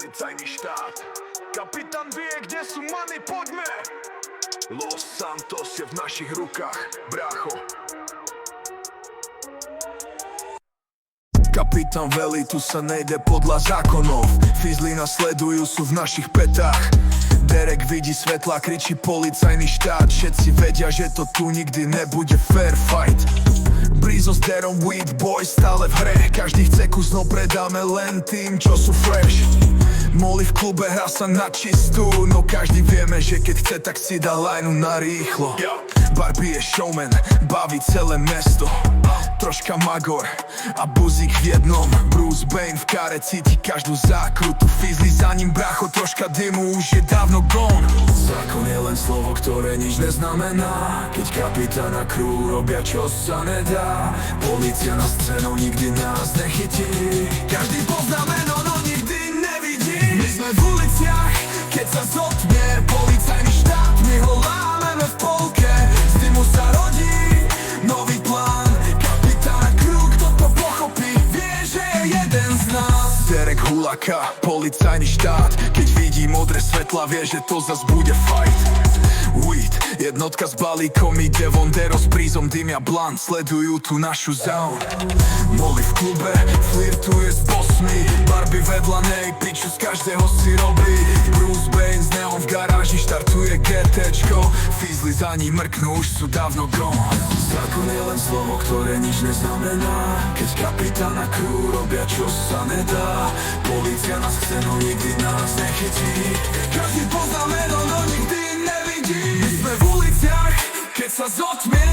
policajný štát. Kapitán vie, kde sú many, poďme! Los Santos je v našich rukách, brácho. Kapitán velí, tu sa nejde podľa zákonov. Fizli nás sledujú, sú v našich petách. Derek vidí svetla, kričí policajný štát. Všetci vedia, že to tu nikdy nebude fair fight. Brizo s Derom, Weed Boy stále v hre. Každý chce kus, no predáme len tým, čo sú fresh. Molly v klube hrá sa na čistú, no každý vieme, že keď chce, tak si dá lajnu na rýchlo. Barbie je showman, baví celé mesto. Troška magor a buzík v jednom. Bruce Wayne v kare cíti každú zákrutu. Fizli za ním, brácho, troška dymu, už je dávno gone. Zákon je len slovo, ktoré nič neznamená. Keď kapitán a crew robia, čo sa nedá. Polícia na scénu nikdy nás nechytí. Každý pozná meno, no nikdy nevidí. My sme v uliciach, keď sa zotmie policajný štát. My ho lámeme v polke, z dymu sa rodí nový plán. Kapitán a crew, kto to pochopí, vie, že je jeden z nás. Derek Hulaka, policajný štát. Keď vidí modré svetla, vie, že to zas bude fight. Weed, jednotka s balíkom ide von. Dero s Brizom dymia blunt, sledujú tu našu zone. Molly v klube, flirtuje s bossmi. Barbie vedľa nej, piču z každého si robí. Bruce Wayne z neon v garáži štartuje GTčko. Fizli za ním mrknú, už sú dávno gone. Zákon je len slovo, ktoré nič neznamená. Keď kapitán a crew robia, čo sa nedá. Polícia na scénu nikdy nás nechytí. Každý pozná meno, no nikdy nevidí. My sme v uliciach, keď sa zotmie